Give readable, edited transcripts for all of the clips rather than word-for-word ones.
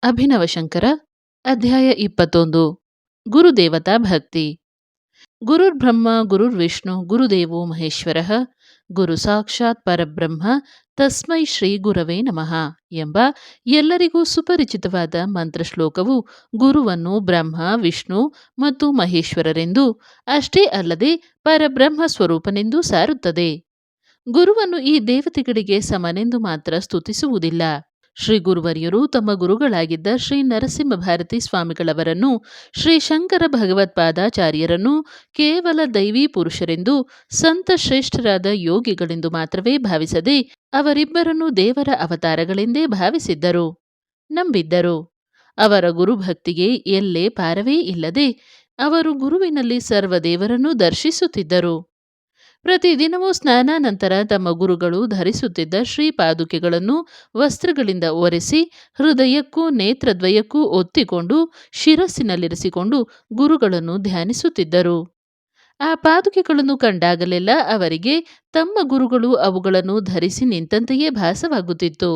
ಅಭಿನವಶಂಕರ ಅಧ್ಯಾಯ 21 ಗುರುದೇವತಾ ಭಕ್ತಿ. ಗುರುರ್ಬ್ರಹ್ಮ ಗುರುರ್ವಿಷ್ಣು ಗುರುದೇವೋ ಮಹೇಶ್ವರಃ ಗುರು ಸಾಕ್ಷಾತ್ ಪರಬ್ರಹ್ಮ ತಸ್ಮೈ ಶ್ರೀ ಗುರವೇ ನಮಃ ಎಂಬ ಎಲ್ಲರಿಗೂ ಸುಪರಿಚಿತವಾದ ಮಂತ್ರಶ್ಲೋಕವು ಗುರುವನ್ನು ಬ್ರಹ್ಮ ವಿಷ್ಣು ಮತ್ತು ಮಹೇಶ್ವರರೆಂದು, ಅಷ್ಟೇ ಅಲ್ಲದೆ ಪರಬ್ರಹ್ಮ ಸ್ವರೂಪನೆಂದೂ ಸಾರುತ್ತದೆ. ಗುರುವನ್ನು ಈ ದೇವತೆಗಳಿಗೆ ಸಮನೆಂದು ಮಾತ್ರ ಸ್ತುತಿಸುವುದಿಲ್ಲ. ಶ್ರೀ ಗುರುವರ್ಯರು ತಮ್ಮ ಗುರುಗಳಾಗಿದ್ದ ಶ್ರೀ ನರಸಿಂಹ ಭಾರತಿ ಸ್ವಾಮಿಗಳವರನ್ನು, ಶ್ರೀ ಶಂಕರ ಭಗವತ್ಪಾದಾಚಾರ್ಯರನ್ನು ಕೇವಲ ದೈವೀ ಪುರುಷರೆಂದು, ಸಂತ ಶ್ರೇಷ್ಠರಾದ ಯೋಗಿಗಳೆಂದು ಮಾತ್ರವೇ ಭಾವಿಸದೆ ಅವರಿಬ್ಬರನ್ನು ದೇವರ ಅವತಾರಗಳೆಂದೇ ಭಾವಿಸಿದ್ದರು, ನಂಬಿದ್ದರು. ಅವರ ಗುರುಭಕ್ತಿಗೆ ಎಲ್ಲೇ ಪಾರವೇ ಇಲ್ಲದೆ ಅವರು ಗುರುವಿನಲ್ಲಿ ಸರ್ವದೇವರನ್ನೂ ದರ್ಶಿಸುತ್ತಿದ್ದರು. ಪ್ರತಿದಿನವೂ ಸ್ನಾನಾನಂತರ ತಮ್ಮ ಗುರುಗಳು ಧರಿಸುತ್ತಿದ್ದ ಶ್ರೀಪಾದುಕೆಗಳನ್ನು ವಸ್ತ್ರಗಳಿಂದ ಒರೆಸಿ ಹೃದಯಕ್ಕೂ ನೇತ್ರದ್ವಯಕ್ಕೂ ಒತ್ತಿಕೊಂಡು ಶಿರಸ್ಸಿನಲ್ಲಿರಿಸಿಕೊಂಡು ಗುರುಗಳನ್ನು ಧ್ಯಾನಿಸುತ್ತಿದ್ದರು. ಆ ಪಾದುಕೆಗಳನ್ನು ಕಂಡಾಗಲೆಲ್ಲ ಅವರಿಗೆ ತಮ್ಮ ಗುರುಗಳು ಅವುಗಳನ್ನು ಧರಿಸಿ ನಿಂತಂತೆಯೇ ಭಾಸವಾಗುತ್ತಿತ್ತು.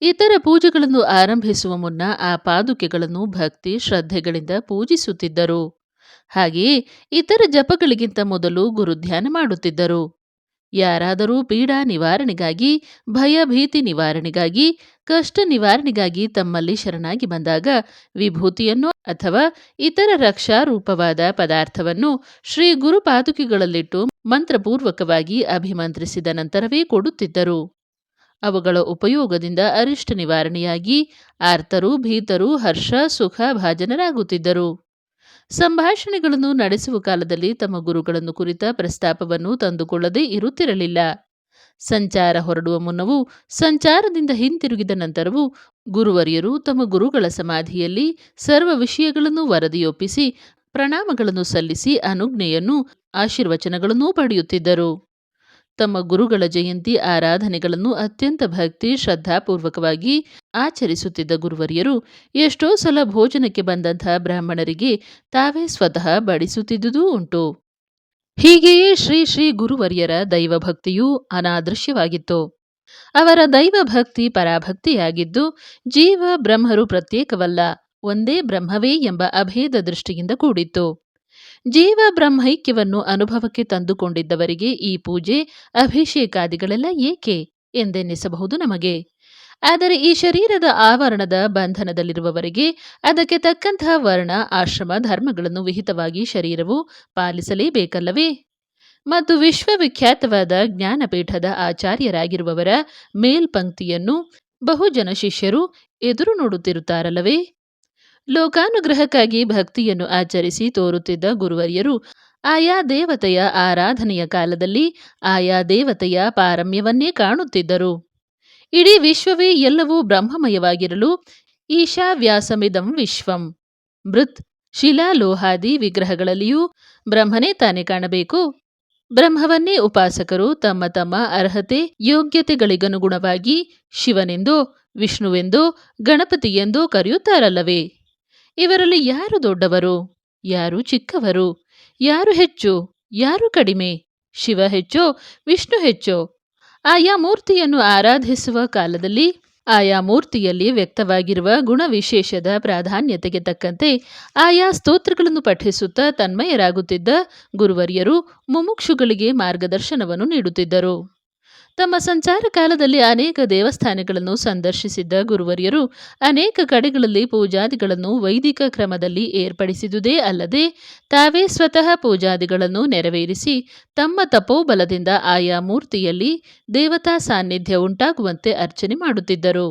ಇತರ ಪೂಜೆಗಳನ್ನು ಆರಂಭಿಸುವ ಮುನ್ನ ಆ ಪಾದುಕೆಗಳನ್ನು ಭಕ್ತಿ ಶ್ರದ್ಧೆಗಳಿಂದ ಪೂಜಿಸುತ್ತಿದ್ದರು. ಹಾಗೆಯೇ ಇತರ ಜಪಗಳಿಗಿಂತ ಮೊದಲು ಗುರುಧ್ಯಾನ ಮಾಡುತ್ತಿದ್ದರು. ಯಾರಾದರೂ ಪೀಡಾ ನಿವಾರಣೆಗಾಗಿ, ಭಯ ಭೀತಿ ನಿವಾರಣೆಗಾಗಿ, ಕಷ್ಟ ನಿವಾರಣೆಗಾಗಿ ತಮ್ಮಲ್ಲಿ ಶರಣಾಗಿ ಬಂದಾಗ ವಿಭೂತಿಯನ್ನು ಅಥವಾ ಇತರ ರಕ್ಷಾರೂಪವಾದ ಪದಾರ್ಥವನ್ನು ಶ್ರೀ ಗುರುಪಾದುಕೆಗಳಲ್ಲಿಟ್ಟು ಮಂತ್ರಪೂರ್ವಕವಾಗಿ ಅಭಿಮಂತ್ರಿಸಿದ ನಂತರವೇ ಕೊಡುತ್ತಿದ್ದರು. ಅವುಗಳ ಉಪಯೋಗದಿಂದ ಅರಿಷ್ಟ ನಿವಾರಣೆಯಾಗಿ ಆರ್ತರು ಭೀತರು ಹರ್ಷ ಸುಖ ಭಾಜನರಾಗುತ್ತಿದ್ದರು. ಸಂಭಾಷಣೆಗಳನ್ನು ನಡೆಸುವ ಕಾಲದಲ್ಲಿ ತಮ್ಮ ಗುರುಗಳನ್ನು ಕುರಿತ ಪ್ರಸ್ತಾಪವನ್ನು ತಂದುಕೊಳ್ಳದೇ ಇರುತ್ತಿರಲಿಲ್ಲ. ಸಂಚಾರ ಹೊರಡುವ ಮುನ್ನವೂ ಸಂಚಾರದಿಂದ ಹಿಂತಿರುಗಿದ ನಂತರವೂ ಗುರುವರ್ಯರು ತಮ್ಮ ಗುರುಗಳ ಸಮಾಧಿಯಲ್ಲಿ ಸರ್ವ ವಿಷಯಗಳನ್ನು ವರದಿಯೊಪ್ಪಿಸಿ ಪ್ರಣಾಮಗಳನ್ನು ಸಲ್ಲಿಸಿ ಅನುಜ್ಞೆಯನ್ನು ಆಶೀರ್ವಚನಗಳನ್ನೂ ಪಡೆಯುತ್ತಿದ್ದರು. ತಮ್ಮ ಗುರುಗಳ ಜಯಂತಿ ಆರಾಧನೆಗಳನ್ನು ಅತ್ಯಂತ ಭಕ್ತಿ ಶ್ರದ್ಧಾಪೂರ್ವಕವಾಗಿ ಆಚರಿಸುತ್ತಿದ್ದ ಗುರುವರ್ಯರು ಎಷ್ಟೋ ಸಲ ಭೋಜನಕ್ಕೆ ಬಂದಂತಹ ಬ್ರಾಹ್ಮಣರಿಗೆ ತಾವೇ ಸ್ವತಃ ಬಡಿಸುತ್ತಿದ್ದುದೂ ಉಂಟು. ಹೀಗೆಯೇ ಶ್ರೀ ಶ್ರೀ ಗುರುವರ್ಯರ ದೈವಭಕ್ತಿಯೂ ಅನಾದೃಶ್ಯವಾಗಿತ್ತು. ಅವರ ದೈವಭಕ್ತಿ ಪರಾಭಕ್ತಿಯಾಗಿದ್ದು ಜೀವ ಬ್ರಹ್ಮರು ಪ್ರತ್ಯೇಕವಲ್ಲ, ಒಂದೇ ಬ್ರಹ್ಮವೇ ಎಂಬ ಅಭೇದ ದೃಷ್ಟಿಯಿಂದ ಕೂಡಿತ್ತು. ಜೀವ ಬ್ರಹ್ಮೈಕ್ಯವನ್ನು ಅನುಭವಕ್ಕೆ ತಂದುಕೊಂಡಿದ್ದವರಿಗೆ ಈ ಪೂಜೆ ಅಭಿಷೇಕಾದಿಗಳೆಲ್ಲ ಏಕೆ ಎಂದೆನ್ನಿಸಬಹುದು ನಮಗೆ. ಆದರೆ ಈ ಶರೀರದ ಆವರಣದ ಬಂಧನದಲ್ಲಿರುವವರೆಗೆ ಅದಕ್ಕೆ ತಕ್ಕಂತಹ ವರ್ಣ ಆಶ್ರಮ ಧರ್ಮಗಳನ್ನು ವಿಹಿತವಾಗಿ ಶರೀರವು ಪಾಲಿಸಲೇಬೇಕಲ್ಲವೇ? ಮತ್ತು ವಿಶ್ವವಿಖ್ಯಾತವಾದ ಜ್ಞಾನಪೀಠದ ಆಚಾರ್ಯರಾಗಿರುವವರ ಮೇಲ್ಪಂಕ್ತಿಯನ್ನು ಬಹುಜನ ಶಿಷ್ಯರು ಎದುರು ನೋಡುತ್ತಿರುತ್ತಾರಲ್ಲವೇ? ಲೋಕಾನುಗ್ರಹಕ್ಕಾಗಿ ಭಕ್ತಿಯನ್ನು ಆಚರಿಸಿ ತೋರುತ್ತಿದ್ದ ಗುರುವರ್ಯರು ಆಯಾ ದೇವತೆಯ ಆರಾಧನೆಯ ಕಾಲದಲ್ಲಿ ಆಯಾ ದೇವತೆಯ ಪಾರಮ್ಯವನ್ನೇ ಕಾಣುತ್ತಿದ್ದರು. ಇಡೀ ವಿಶ್ವವೇ ಎಲ್ಲವೂ ಬ್ರಹ್ಮಮಯವಾಗಿರಲು ಈಶಾವ್ಯಾಸಮಿದಂ ವಿಶ್ವಂ ಮೃತ್ ಶಿಲಾಲೋಹಾದಿ ವಿಗ್ರಹಗಳಲ್ಲಿಯೂ ಬ್ರಹ್ಮನೇ ತಾನೇ ಕಾಣಬೇಕು. ಬ್ರಹ್ಮವನ್ನೇ ಉಪಾಸಕರು ತಮ್ಮ ತಮ್ಮ ಅರ್ಹತೆ ಯೋಗ್ಯತೆಗಳಿಗನುಗುಣವಾಗಿ ಶಿವನೆಂದೋ ವಿಷ್ಣುವೆಂದೋ ಗಣಪತಿಯೆಂದೋ ಕರೆಯುತ್ತಾರಲ್ಲವೇ? ಇವರಲ್ಲಿ ಯಾರು ದೊಡ್ಡವರು, ಯಾರು ಚಿಕ್ಕವರು, ಯಾರು ಹೆಚ್ಚು, ಯಾರು ಕಡಿಮೆ, ಶಿವ ಹೆಚ್ಚೋ ವಿಷ್ಣು ಹೆಚ್ಚೋ? ಆಯಾ ಮೂರ್ತಿಯನ್ನು ಆರಾಧಿಸುವ ಕಾಲದಲ್ಲಿ ಆಯಾ ಮೂರ್ತಿಯಲ್ಲಿ ವ್ಯಕ್ತವಾಗಿರುವ ಗುಣವಿಶೇಷದ ಪ್ರಾಧಾನ್ಯತೆಗೆ ತಕ್ಕಂತೆ ಆಯಾ ಸ್ತೋತ್ರಗಳನ್ನು ಪಠಿಸುತ್ತಾ ತನ್ಮಯರಾಗುತ್ತಿದ್ದ ಗುರುವರ್ಯರು ಮುಮುಕ್ಷುಗಳಿಗೆ ಮಾರ್ಗದರ್ಶನವನ್ನು ನೀಡುತ್ತಿದ್ದರು. ತಮ್ಮ ಸಂಚಾರ ಕಾಲದಲ್ಲಿ ಅನೇಕ ದೇವಸ್ಥಾನಗಳನ್ನು ಸಂದರ್ಶಿಸಿದ್ದ ಗುರುವರ್ಯರು ಅನೇಕ ಕಡೆಗಳಲ್ಲಿ ಪೂಜಾದಿಗಳನ್ನು ವೈದಿಕ ಕ್ರಮದಲ್ಲಿ ಏರ್ಪಡಿಸಿದುದೇ ಅಲ್ಲದೆ ತಾವೇ ಸ್ವತಃ ಪೂಜಾದಿಗಳನ್ನು ನೆರವೇರಿಸಿ ತಮ್ಮ ತಪೋಬಲದಿಂದ ಆಯಾ ಮೂರ್ತಿಯಲ್ಲಿ ದೇವತಾ ಸಾನ್ನಿಧ್ಯ ಉಂಟಾಗುವಂತೆ ಅರ್ಚನೆ ಮಾಡುತ್ತಿದ್ದರು.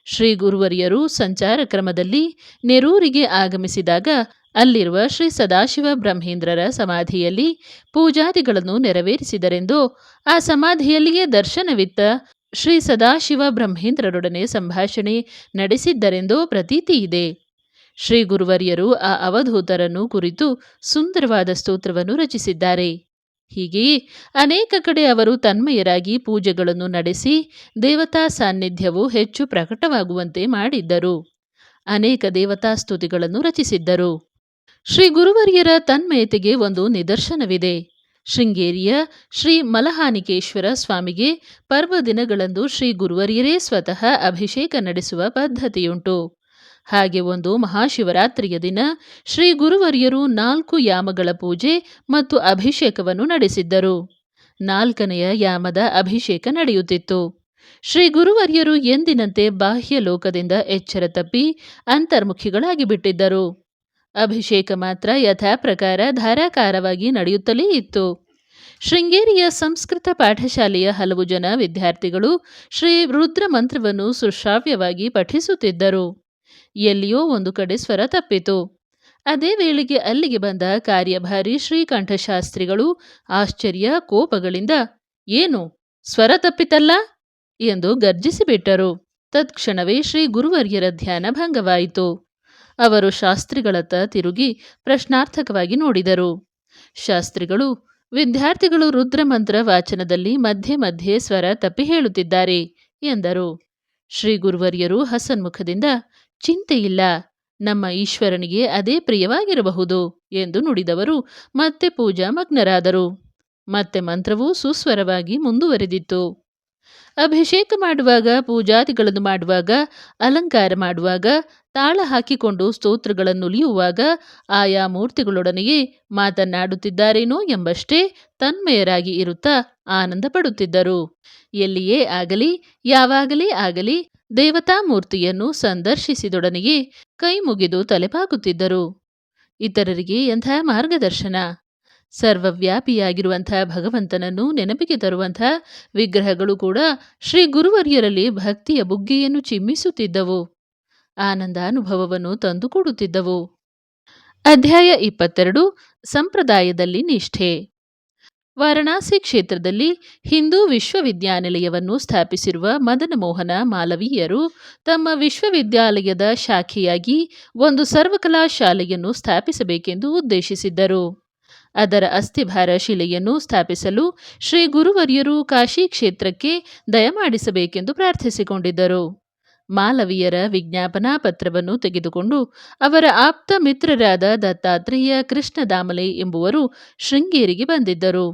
ಶ್ರೀ ಗುರುವರ್ಯರು ಸಂಚಾರ ಕ್ರಮದಲ್ಲಿ ನೆರೂರಿಗೆ ಆಗಮಿಸಿದಾಗ ಅಲ್ಲಿರುವ ಶ್ರೀ ಸದಾಶಿವ ಬ್ರಹ್ಮೇಂದ್ರರ ಸಮಾಧಿಯಲ್ಲಿ ಪೂಜಾದಿಗಳನ್ನು ನೆರವೇರಿಸಿದರೆಂದೋ ಆ ಸಮಾಧಿಯಲ್ಲಿಯೇ ದರ್ಶನವಿತ್ತ ಶ್ರೀ ಸದಾಶಿವ ಬ್ರಹ್ಮೇಂದ್ರರೊಡನೆ ಸಂಭಾಷಣೆ ನಡೆಸಿದ್ದರೆಂದೋ ಪ್ರತೀತಿ ಇದೆ. ಶ್ರೀ ಗುರುವರ್ಯರು ಆ ಅವಧೂತರನ್ನು ಕುರಿತು ಸುಂದರವಾದ ಸ್ತೋತ್ರವನ್ನು ರಚಿಸಿದ್ದಾರೆ. ಹೀಗೆಯೇ ಅನೇಕ ಕಡೆ ಅವರು ತನ್ಮಯರಾಗಿ ಪೂಜೆಗಳನ್ನು ನಡೆಸಿ ದೇವತಾ ಸಾನ್ನಿಧ್ಯವು ಹೆಚ್ಚು ಪ್ರಕಟವಾಗುವಂತೆ ಮಾಡಿದ್ದರು. ಅನೇಕ ದೇವತಾ ಸ್ತುತಿಗಳನ್ನು ರಚಿಸಿದ್ದರು. ಶ್ರೀ ಗುರುವರ್ಯರ ತನ್ಮಯತೆಗೆ ಒಂದು ನಿದರ್ಶನವಿದೆ. ಶೃಂಗೇರಿಯ ಶ್ರೀ ಮಲಹಾನಿಕೇಶ್ವರ ಸ್ವಾಮಿಗೆ ಪರ್ವ ದಿನಗಳಂದು ಶ್ರೀ ಗುರುವರ್ಯರೇ ಸ್ವತಃ ಅಭಿಷೇಕ ನಡೆಸುವ ಪದ್ಧತಿಯುಂಟು. ಹಾಗೆ ಒಂದು ಮಹಾಶಿವರಾತ್ರಿಯ ದಿನ ಶ್ರೀ ಗುರುವರ್ಯರು 4 ಯಾಮಗಳ ಪೂಜೆ ಮತ್ತು ಅಭಿಷೇಕವನ್ನು ನಡೆಸಿದ್ದರು. 4ನೆಯ ಯಾಮದ ಅಭಿಷೇಕ ನಡೆಯುತ್ತಿತ್ತು. ಶ್ರೀ ಗುರುವರ್ಯರು ಎಂದಿನಂತೆ ಬಾಹ್ಯ ಲೋಕದಿಂದ ಎಚ್ಚರ ತಪ್ಪಿ ಅಂತರ್ಮುಖಿಗಳಾಗಿ ಬಿಟ್ಟಿದ್ದರು. ಅಭಿಷೇಕ ಮಾತ್ರ ಯಥಾಪ್ರಕಾರ ಧಾರಾಕಾರವಾಗಿ ನಡೆಯುತ್ತಲೇ ಇತ್ತು. ಶೃಂಗೇರಿಯ ಸಂಸ್ಕೃತ ಪಾಠಶಾಲೆಯ ಹಲವು ಜನ ವಿದ್ಯಾರ್ಥಿಗಳು ಶ್ರೀ ರುದ್ರ ಮಂತ್ರವನ್ನು ಸುಶ್ರಾವ್ಯವಾಗಿ ಪಠಿಸುತ್ತಿದ್ದರು. ಎಲ್ಲಿಯೋ ಒಂದು ಕಡೆ ಸ್ವರ ತಪ್ಪಿತು. ಅದೇ ವೇಳೆಗೆ ಅಲ್ಲಿಗೆ ಬಂದ ಕಾರ್ಯಭಾರಿ ಶ್ರೀಕಂಠಶಾಸ್ತ್ರಿಗಳು ಆಶ್ಚರ್ಯ ಕೋಪಗಳಿಂದ ಏನು ಸ್ವರ ತಪ್ಪಿತಲ್ಲ ಎಂದು ಗರ್ಜಿಸಿಬಿಟ್ಟರು. ತತ್ಕ್ಷಣವೇ ಶ್ರೀ ಗುರುವರ್ಯರ ಧ್ಯಾನ ಭಂಗವಾಯಿತು. ಅವರು ಶಾಸ್ತ್ರಿಗಳತ್ತ ತಿರುಗಿ ಪ್ರಶ್ನಾರ್ಥಕವಾಗಿ ನೋಡಿದರು. ಶಾಸ್ತ್ರಿಗಳು, ವಿದ್ಯಾರ್ಥಿಗಳು ರುದ್ರಮಂತ್ರ ವಾಚನದಲ್ಲಿ ಮಧ್ಯೆ ಮಧ್ಯೆ ಸ್ವರ ತಪ್ಪಿ ಹೇಳುತ್ತಿದ್ದಾರೆ ಎಂದರು. ಶ್ರೀ ಗುರುವರ್ಯರು ಹಸನ್ಮುಖದಿಂದ, ಚಿಂತೆಯಿಲ್ಲ, ನಮ್ಮ ಈಶ್ವರನಿಗೆ ಅದೇ ಪ್ರಿಯವಾಗಿರಬಹುದು ಎಂದು ನುಡಿದವರು ಮತ್ತೆ ಪೂಜಾ ಮಗ್ನರಾದರು. ಮತ್ತೆ ಮಂತ್ರವು ಸುಸ್ವರವಾಗಿ ಮುಂದುವರೆದಿತ್ತು. ಅಭಿಷೇಕ ಮಾಡುವಾಗ, ಪೂಜಾದಿಗಳನ್ನು ಮಾಡುವಾಗ, ಅಲಂಕಾರ ಮಾಡುವಾಗ, ತಾಳ ಹಾಕಿಕೊಂಡು ಸ್ತೋತ್ರಗಳನ್ನುಲಿಯುವಾಗ ಆಯಾ ಮೂರ್ತಿಗಳೊಡನೆಯೇ ಮಾತನಾಡುತ್ತಿದ್ದಾರೇನೋ ಎಂಬಷ್ಟೇ ತನ್ಮಯರಾಗಿ ಇರುತ್ತಾ ಆನಂದ ಪಡುತ್ತಿದ್ದರು. ಎಲ್ಲಿಯೇ ಆಗಲಿ, ಯಾವಾಗಲೇ ಆಗಲಿ ದೇವತಾ ಮೂರ್ತಿಯನ್ನು ಸಂದರ್ಶಿಸಿದೊಡನೆಯೇ ಕೈ ಮುಗಿದು ತಲೆಬಾಗುತ್ತಿದ್ದರು. ಇತರರಿಗೆ ಎಂಥ ಮಾರ್ಗದರ್ಶನ! ಸರ್ವವ್ಯಾಪಿಯಾಗಿರುವಂಥ ಭಗವಂತನನ್ನು ನೆನಪಿಗೆ ತರುವಂಥ ವಿಗ್ರಹಗಳು ಕೂಡ ಶ್ರೀ ಗುರುವರ್ಯರಲ್ಲಿ ಭಕ್ತಿಯ ಬುಗ್ಗೆಯನ್ನು ಚಿಮ್ಮಿಸುತ್ತಿದ್ದವು, ಆನಂದಾನುಭವವನ್ನು ತಂದುಕೊಡುತ್ತಿದ್ದವು. ಅಧ್ಯಾಯ 22 ಸಂಪ್ರದಾಯದಲ್ಲಿ ನಿಷ್ಠೆ. ವಾರಣಾಸಿ ಕ್ಷೇತ್ರದಲ್ಲಿ ಹಿಂದೂ ವಿಶ್ವವಿದ್ಯಾನಿಲಯವನ್ನು ಸ್ಥಾಪಿಸಿರುವ ಮದನ ಮೋಹನ ಮಾಲವೀಯರು ತಮ್ಮ ವಿಶ್ವವಿದ್ಯಾಲಯದ ಶಾಖೆಯಾಗಿ ಒಂದು ಸರ್ವಕಲಾ ಶಾಲೆಯನ್ನು ಸ್ಥಾಪಿಸಬೇಕೆಂದು ಉದ್ದೇಶಿಸಿದ್ದರು. ಅದರ ಅಸ್ಥಿಭಾರ ಶಿಲೆಯನ್ನು ಸ್ಥಾಪಿಸಲು ಶ್ರೀ ಗುರುವರ್ಯರು ಕಾಶಿ ಕ್ಷೇತ್ರಕ್ಕೆ ದಯಮಾಡಿಸಬೇಕೆಂದು ಪ್ರಾರ್ಥಿಸಿಕೊಂಡಿದ್ದರು. ಮಾಲವೀಯರ ವಿಜ್ಞಾಪನಾ ಪತ್ರವನ್ನು ತೆಗೆದುಕೊಂಡು ಅವರ ಆಪ್ತ ಮಿತ್ರರಾದ ದತ್ತಾತ್ರೇಯ ಕೃಷ್ಣ ದಾಮಲೆ ಎಂಬುವರು ಶೃಂಗೇರಿಗೆ ಬಂದಿದ್ದರು.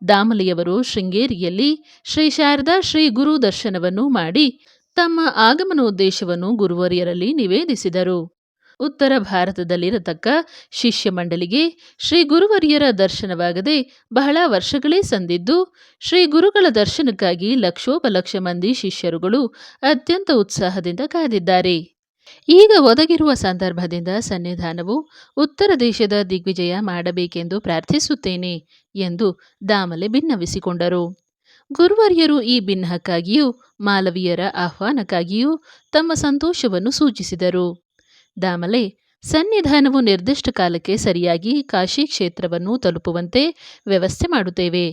ದಾಮಲೆಯವರು ಶೃಂಗೇರಿಯಲ್ಲಿ ಶ್ರೀ ಶಾರದಾ ಶ್ರೀ ಗುರು ದರ್ಶನವನ್ನು ಮಾಡಿ ತಮ್ಮ ಆಗಮನೋದ್ದೇಶವನ್ನು ಗುರುವರ್ಯರಲ್ಲಿ ನಿವೇದಿಸಿದರು. ಉತ್ತರ ಭಾರತದಲ್ಲಿರತಕ್ಕ ಶಿಷ್ಯ ಮಂಡಲಿಗೆ ಶ್ರೀ ಗುರುವರ್ಯರ ದರ್ಶನವಾಗದೆ ಬಹಳ ವರ್ಷಗಳೇ ಸಂದಿದ್ದು, ಶ್ರೀ ಗುರುಗಳ ದರ್ಶನಕ್ಕಾಗಿ ಲಕ್ಷೋಪಲಕ್ಷ ಮಂದಿ ಶಿಷ್ಯರುಗಳು ಅತ್ಯಂತ ಉತ್ಸಾಹದಿಂದ ಕಾದಿದ್ದಾರೆ. ಈಗ ಒದಗಿರುವ ಸಂದರ್ಭದಿಂದ ಸನ್ನಿಧಾನವು ಉತ್ತರ ದೇಶದ ದಿಗ್ವಿಜಯ ಮಾಡಬೇಕೆಂದು ಪ್ರಾರ್ಥಿಸುತ್ತೇನೆ ಎಂದು ದಾಮಲೆ ಭಿನ್ನವಿಸಿಕೊಂಡರು. ಗುರುವರ್ಯರು ಈ ಭಿನ್ನಕ್ಕಾಗಿಯೂ ಮಾಲವೀಯರ ಆಹ್ವಾನಕ್ಕಾಗಿಯೂ ತಮ್ಮ ಸಂತೋಷವನ್ನು ಸೂಚಿಸಿದರು. ದಾಮಲೆ, ಸನ್ನಿಧಾನವು ನಿರ್ದಿಷ್ಟ ಕಾಲಕ್ಕೆ ಸರಿಯಾಗಿ ಕಾಶಿ ಕ್ಷೇತ್ರವನ್ನು ತಲುಪುವಂತೆ ವ್ಯವಸ್ಥೆ ಮಾಡುತ್ತೇವೆ.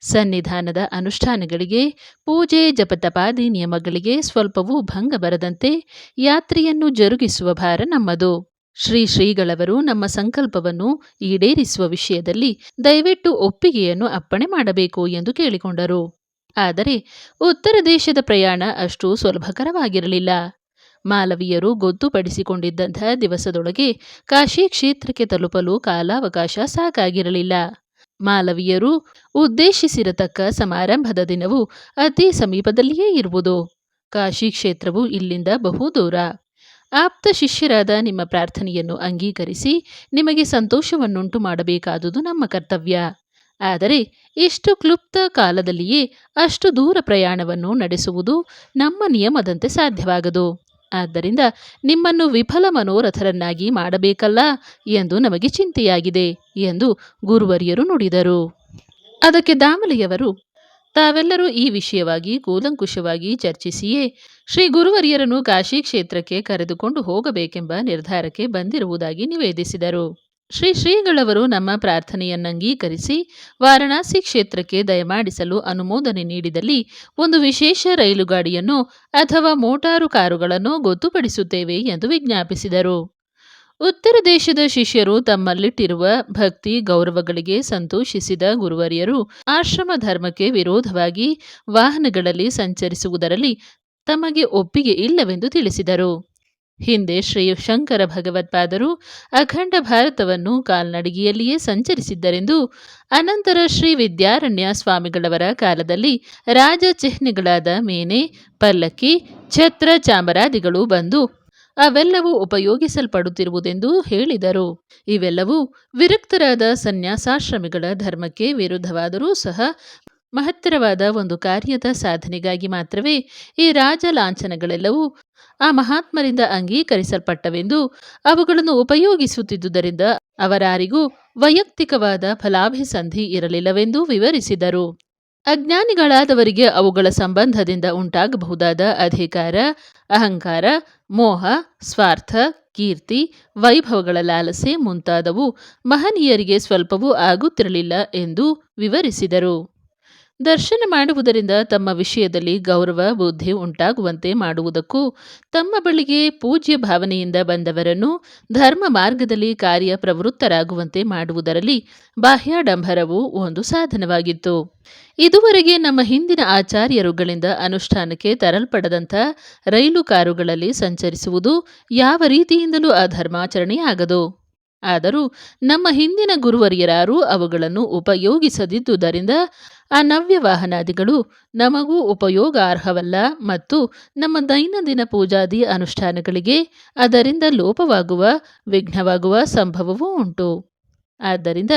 ಸನ್ನಿಧಾನದ ಅನುಷ್ಠಾನಗಳಿಗೆ, ಪೂಜೆ ಜಪತಪಾದಿ ನಿಯಮಗಳಿಗೆ ಸ್ವಲ್ಪವೂ ಭಂಗ ಬರದಂತೆ ಯಾತ್ರೆಯನ್ನು ಜರುಗಿಸುವ ಭಾರ ನಮ್ಮದು. ಶ್ರೀಗಳವರು ನಮ್ಮ ಸಂಕಲ್ಪವನ್ನು ಈಡೇರಿಸುವ ವಿಷಯದಲ್ಲಿ ದಯವಿಟ್ಟು ಒಪ್ಪಿಗೆಯನ್ನು ಅಪ್ಪಣೆ ಮಾಡಬೇಕು ಎಂದು ಕೇಳಿಕೊಂಡರು. ಆದರೆ ಉತ್ತರ ದೇಶದ ಪ್ರಯಾಣ ಅಷ್ಟು ಸುಲಭಕರವಾಗಿರಲಿಲ್ಲ. ಮಾಲವೀಯರು ಗೊತ್ತುಪಡಿಸಿಕೊಂಡಿದ್ದಂಥ ದಿವಸದೊಳಗೆ ಕಾಶಿ ಕ್ಷೇತ್ರಕ್ಕೆ ತಲುಪಲು ಕಾಲಾವಕಾಶ ಸಾಕಾಗಿರಲಿಲ್ಲ. ಮಾಲವೀಯರು ಉದ್ದೇಶಿಸಿರತಕ್ಕ ಸಮಾರಂಭದ ದಿನವು ಅತಿ ಸಮೀಪದಲ್ಲಿಯೇ ಇರುವುದು. ಕಾಶಿ ಕ್ಷೇತ್ರವು ಇಲ್ಲಿಂದ ಬಹುದೂರ. ಆಪ್ತ ಶಿಷ್ಯರಾದ ನಿಮ್ಮ ಪ್ರಾರ್ಥನೆಯನ್ನು ಅಂಗೀಕರಿಸಿ ನಿಮಗೆ ಸಂತೋಷವನ್ನುಂಟು ಮಾಡಬೇಕಾದುದು ನಮ್ಮ ಕರ್ತವ್ಯ. ಆದರೆ ಇಷ್ಟು ಕ್ಲುಪ್ತ ಕಾಲದಲ್ಲಿಯೇ ಅಷ್ಟು ದೂರ ಪ್ರಯಾಣವನ್ನು ನಡೆಸುವುದು ನಮ್ಮ ನಿಯಮದಂತೆ ಸಾಧ್ಯವಾಗದು. ಆದ್ದರಿಂದ ನಿಮ್ಮನ್ನು ವಿಫಲ ಮನೋರಥರನ್ನಾಗಿ ಮಾಡಬೇಕಲ್ಲ ಎಂದು ನಮಗೆ ಚಿಂತೆಯಾಗಿದೆ ಎಂದು ಗುರುವರ್ಯರು ನುಡಿದರು. ಅದಕ್ಕೆ ದಾಮಲೆಯವರು, ತಾವೆಲ್ಲರೂ ಈ ವಿಷಯವಾಗಿ ಕೂಲಂಕುಷವಾಗಿ ಚರ್ಚಿಸಿಯೇ ಶ್ರೀ ಗುರುವರ್ಯರನ್ನು ಕಾಶಿ ಕ್ಷೇತ್ರಕ್ಕೆ ಕರೆದುಕೊಂಡು ಹೋಗಬೇಕೆಂಬ ನಿರ್ಧಾರಕ್ಕೆ ಬಂದಿರುವುದಾಗಿ ನಿವೇದಿಸಿದರು. ಶ್ರೀಗಳವರು ನಮ್ಮ ಪ್ರಾರ್ಥನೆಯನ್ನಂಗೀಕರಿಸಿ ವಾರಣಾಸಿ ಕ್ಷೇತ್ರಕ್ಕೆ ದಯಮಾಡಿಸಲು ಅನುಮೋದನೆ ನೀಡಿದಲ್ಲಿ ಒಂದು ವಿಶೇಷ ರೈಲುಗಾಡಿಯನ್ನು ಅಥವಾ ಮೋಟಾರು ಕಾರುಗಳನ್ನು ಗೊತ್ತುಪಡಿಸುತ್ತೇವೆ ಎಂದು ವಿಜ್ಞಾಪಿಸಿದರು. ಉತ್ತರ ದೇಶದ ಶಿಷ್ಯರು ತಮ್ಮಲ್ಲಿಟ್ಟಿರುವ ಭಕ್ತಿ ಗೌರವಗಳಿಗೆ ಸಂತೋಷಿಸಿದ ಗುರುವರ್ಯರು ಆಶ್ರಮ ಧರ್ಮಕ್ಕೆ ವಿರೋಧವಾಗಿ ವಾಹನಗಳಲ್ಲಿ ಸಂಚರಿಸುವುದರಲ್ಲಿ ತಮಗೆ ಒಪ್ಪಿಗೆ ಇಲ್ಲವೆಂದು ತಿಳಿಸಿದರು. ಹಿಂದೆ ಶ್ರೀ ಶಂಕರ ಭಗವತ್ಪಾದರು ಅಖಂಡ ಭಾರತವನ್ನು ಕಾಲ್ನಡಿಗೆಯಲ್ಲಿಯೇ ಸಂಚರಿಸಿದ್ದರೆಂದು, ಅನಂತರ ಶ್ರೀ ವಿದ್ಯಾರಣ್ಯ ಸ್ವಾಮಿಗಳವರ ಕಾಲದಲ್ಲಿ ರಾಜ ಚಿಹ್ನೆಗಳಾದ ಮೇನೆ, ಪಲ್ಲಕ್ಕಿ, ಛತ್ರ ಚಾಮರಾದಿಗಳು ಬಂದು ಅವೆಲ್ಲವೂ ಉಪಯೋಗಿಸಲ್ಪಡುತ್ತಿರುವುದೆಂದು ಹೇಳಿದರು. ಇವೆಲ್ಲವೂ ವಿರಕ್ತರಾದ ಸನ್ಯಾಸಾಶ್ರಮಿಗಳ ಧರ್ಮಕ್ಕೆ ವಿರುದ್ಧವಾದರೂ ಸಹ ಮಹತ್ತರವಾದ ಒಂದು ಕಾರ್ಯದ ಸಾಧನೆಗಾಗಿ ಮಾತ್ರವೇ ಈ ರಾಜ ಲಾಂಛನಗಳೆಲ್ಲವೂ ಆ ಮಹಾತ್ಮರಿಂದ ಅಂಗೀಕರಿಸಲ್ಪಟ್ಟವೆಂದು, ಅವುಗಳನ್ನು ಉಪಯೋಗಿಸುತ್ತಿದ್ದುದರಿಂದ ಅವರಾರಿಗೂ ವೈಯಕ್ತಿಕವಾದ ಫಲಾಭಿಸಂಧಿ ಇರಲಿಲ್ಲವೆಂದು ವಿವರಿಸಿದರು. ಅಜ್ಞಾನಿಗಳಾದವರಿಗೆ ಅವುಗಳ ಸಂಬಂಧದಿಂದ ಉಂಟಾಗಬಹುದಾದ ಅಧಿಕಾರ, ಅಹಂಕಾರ, ಮೋಹ, ಸ್ವಾರ್ಥ, ಕೀರ್ತಿ, ವೈಭವಗಳ ಲಾಲಸೆ ಮುಂತಾದವು ಮಹನೀಯರಿಗೆ ಸ್ವಲ್ಪವೂ ಆಗುತ್ತಿರಲಿಲ್ಲ ಎಂದು ವಿವರಿಸಿದರು. ದರ್ಶನ ಮಾಡುವುದರಿಂದ ತಮ್ಮ ವಿಷಯದಲ್ಲಿ ಗೌರವ ಬುದ್ಧಿ ಉಂಟಾಗುವಂತೆ ಮಾಡುವುದಕ್ಕೂ, ತಮ್ಮ ಬಳಿಗೆ ಪೂಜ್ಯ ಭಾವನೆಯಿಂದ ಬಂದವರನ್ನು ಧರ್ಮ ಮಾರ್ಗದಲ್ಲಿ ಕಾರ್ಯ ಪ್ರವೃತ್ತರಾಗುವಂತೆ ಮಾಡುವುದರಲ್ಲಿ ಬಾಹ್ಯಾಡಂಬರವು ಒಂದು ಸಾಧನವಾಗಿತ್ತು. ಇದುವರೆಗೆ ನಮ್ಮ ಹಿಂದಿನ ಆಚಾರ್ಯರುಗಳಿಂದ ಅನುಷ್ಠಾನಕ್ಕೆ ತರಲ್ಪಡದಂಥ ರೈಲು ಕಾರುಗಳಲ್ಲಿ ಸಂಚರಿಸುವುದು ಯಾವ ರೀತಿಯಿಂದಲೂ ಅಧರ್ಮಾಚರಣೆಯಾಗದು. ಆದರೂ ನಮ್ಮ ಹಿಂದಿನ ಗುರುವರಿಯರಾರೂ ಅವುಗಳನ್ನು ಉಪಯೋಗಿಸದಿದ್ದುದರಿಂದ ಆ ನವ್ಯ ವಾಹನಾದಿಗಳು ನಮಗೂ ಉಪಯೋಗಾರ್ಹವಲ್ಲ ಮತ್ತು ನಮ್ಮ ದೈನಂದಿನ ಪೂಜಾದಿ ಅನುಷ್ಠಾನಗಳಿಗೆ ಅದರಿಂದ ಲೋಪವಾಗುವ, ವಿಘ್ನವಾಗುವ ಸಂಭವವೂ ಉಂಟು. ಆದ್ದರಿಂದ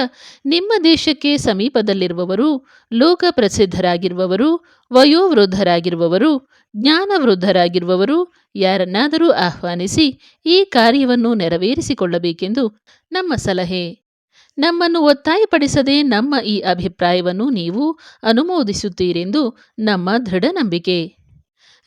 ನಿಮ್ಮ ದೇಶಕ್ಕೆ ಸಮೀಪದಲ್ಲಿರುವವರು, ಲೋಕ ಪ್ರಸಿದ್ಧರಾಗಿರುವವರು, ವಯೋವೃದ್ಧರಾಗಿರುವವರು, ಜ್ಞಾನವೃದ್ಧರಾಗಿರುವವರು ಯಾರನ್ನಾದರೂ ಆಹ್ವಾನಿಸಿ ಈ ಕಾರ್ಯವನ್ನು ನೆರವೇರಿಸಿಕೊಳ್ಳಬೇಕೆಂದು ನಮ್ಮ ಸಲಹೆ. ನಮ್ಮನ್ನು ಒತ್ತಾಯಪಡಿಸದೆ ನಮ್ಮ ಈ ಅಭಿಪ್ರಾಯವನ್ನು ನೀವು ಅನುಮೋದಿಸುತ್ತೀರೆಂದು ನಮ್ಮ ದೃಢ ನಂಬಿಕೆ.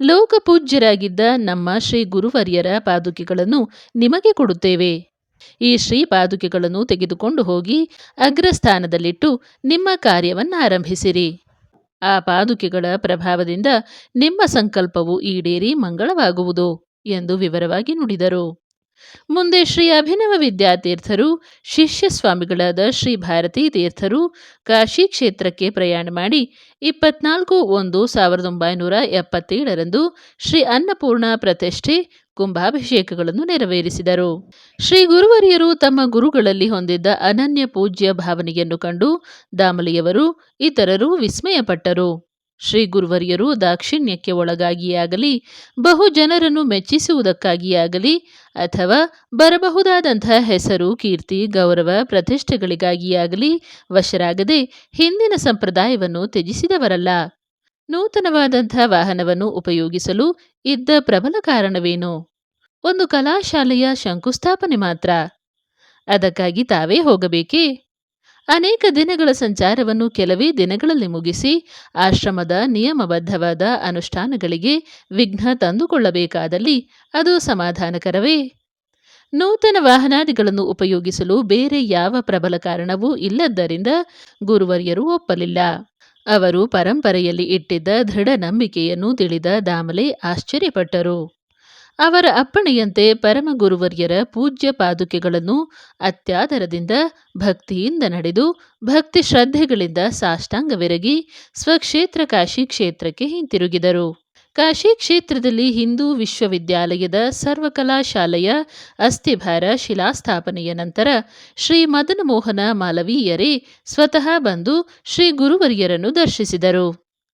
ಲೋಕಪೂಜ್ಯರಾಗಿದ್ದ ನಮ್ಮ ಶ್ರೀ ಗುರುವರ್ಯರ ಪಾದುಕೆಗಳನ್ನು ನಿಮಗೆ ಕೊಡುತ್ತೇವೆ. ಈ ಶ್ರೀ ಪಾದುಕೆಗಳನ್ನು ತೆಗೆದುಕೊಂಡು ಹೋಗಿ ಅಗ್ರಸ್ಥಾನದಲ್ಲಿಟ್ಟು ನಿಮ್ಮ ಕಾರ್ಯವನ್ನಾರಂಭಿಸಿರಿ. ಆ ಪಾದುಕೆಗಳ ಪ್ರಭಾವದಿಂದ ನಿಮ್ಮ ಸಂಕಲ್ಪವು ಈಡೇರಿ ಮಂಗಳವಾಗುವುದು ಎಂದು ವಿವರವಾಗಿ ನುಡಿದರು. ಮುಂದೆ ಶ್ರೀ ಅಭಿನವ ವಿದ್ಯಾತೀರ್ಥರು, ಶಿಷ್ಯ ಸ್ವಾಮಿಗಳಾದ ಶ್ರೀ ಭಾರತೀ ತೀರ್ಥರು ಕಾಶಿ ಕ್ಷೇತ್ರಕ್ಕೆ ಪ್ರಯಾಣ ಮಾಡಿ 24/1/1977 ಶ್ರೀ ಅನ್ನಪೂರ್ಣ ಪ್ರತಿಷ್ಠೆ ಕುಂಭಾಭಿಷೇಕಗಳನ್ನು ನೆರವೇರಿಸಿದರು. ಶ್ರೀ ಗುರುವರಿಯರು ತಮ್ಮ ಗುರುಗಳಲ್ಲಿ ಹೊಂದಿದ್ದ ಅನನ್ಯ ಪೂಜ್ಯ ಭಾವನೆಯನ್ನು ಕಂಡು ದಾಮಲೆಯವರು ಇತರರು ವಿಸ್ಮಯಪಟ್ಟರು. ಶ್ರೀ ಗುರುವರಿಯರು ದಾಕ್ಷಿಣ್ಯಕ್ಕೆ ಒಳಗಾಗಿಯಾಗಲಿ, ಬಹು ಜನರನ್ನು ಮೆಚ್ಚಿಸುವುದಕ್ಕಾಗಿಯಾಗಲಿ, ಅಥವಾ ಬರಬಹುದಾದಂಥ ಹೆಸರು, ಕೀರ್ತಿ, ಗೌರವ, ಪ್ರತಿಷ್ಠೆಗಳಿಗಾಗಿಯಾಗಲಿ ವಶರಾಗದೆ ಹಿಂದಿನ ಸಂಪ್ರದಾಯವನ್ನು ತ್ಯಜಿಸಿದವರಲ್ಲ. ನೂತನವಾದಂಥ ವಾಹನವನ್ನು ಉಪಯೋಗಿಸಲು ಇದ್ದ ಪ್ರಬಲ ಕಾರಣವೇನು? ಒಂದು ಕಲಾಶಾಲೆಯ ಶಂಕುಸ್ಥಾಪನೆ ಮಾತ್ರ. ಅದಕ್ಕಾಗಿ ತಾವೇ ಹೋಗಬೇಕೇ? ಅನೇಕ ದಿನಗಳ ಸಂಚಾರವನ್ನು ಕೆಲವೇ ದಿನಗಳಲ್ಲಿ ಮುಗಿಸಿ ಆಶ್ರಮದ ನಿಯಮಬದ್ಧವಾದ ಅನುಷ್ಠಾನಗಳಿಗೆ ವಿಘ್ನ ತಂದುಕೊಳ್ಳಬೇಕಾದಲ್ಲಿ ಅದು ಸಮಾಧಾನಕರವೇ? ನೂತನ ವಾಹನಾದಿಗಳನ್ನು ಉಪಯೋಗಿಸಲು ಬೇರೆ ಯಾವ ಪ್ರಬಲ ಕಾರಣವೂ ಇಲ್ಲದ್ದರಿಂದ ಗುರುವರ್ಯರು ಒಪ್ಪಲಿಲ್ಲ. ಅವರು ಪರಂಪರೆಯಲ್ಲಿ ಇಟ್ಟಿದ್ದ ದೃಢ ನಂಬಿಕೆಯನ್ನು ತಿಳಿದ ದಾಮಲೆ ಆಶ್ಚರ್ಯಪಟ್ಟರು. ಅವರ ಅಪ್ಪಣೆಯಂತೆ ಪರಮ ಗುರುವರ್ಯರ ಪೂಜ್ಯ ಪಾದುಕೆಗಳನ್ನು ಅತ್ಯಾದರದಿಂದ ಭಕ್ತಿಯಿಂದ ನಡೆದು ಭಕ್ತಿ ಶ್ರದ್ಧೆಗಳಿಂದ ಸಾಷ್ಟಾಂಗವೆರಗಿ ಸ್ವಕ್ಷೇತ್ರ ಕಾಶಿ ಕ್ಷೇತ್ರಕ್ಕೆ ಹಿಂತಿರುಗಿದರು. ಕಾಶಿ ಕ್ಷೇತ್ರದಲ್ಲಿ ಹಿಂದೂ ವಿಶ್ವವಿದ್ಯಾಲಯದ ಸರ್ವಕಲಾಶಾಲೆಯ ಅಸ್ಥಿಭಾರ ಶಿಲಾಸ್ಥಾಪನೆಯ ನಂತರ ಶ್ರೀ ಮದನ ಮೋಹನ ಮಾಲವೀಯರೇ ಸ್ವತಃ ಬಂದು ಶ್ರೀ ಗುರುವರ್ಯರನ್ನು ದರ್ಶಿಸಿದರು.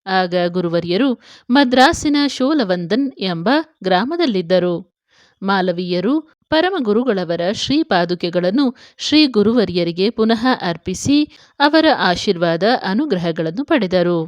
ಆಗ ಗುರುವರ್ಯರು ಮದ್ರಾಸಿನ ಶೋಲವಂದನ್ ಎಂಬ ಗ್ರಾಮದಲ್ಲಿದ್ದರು. ಮಾಲವೀಯರು ಪರಮಗುರುಗಳವರ ಶ್ರೀಪಾದುಕೆಗಳನ್ನು ಶ್ರೀ ಗುರುವರ್ಯರಿಗೆ ಪುನಃ ಅರ್ಪಿಸಿ ಅವರ ಆಶೀರ್ವಾದ ಅನುಗ್ರಹಗಳನ್ನು ಪಡೆದರು.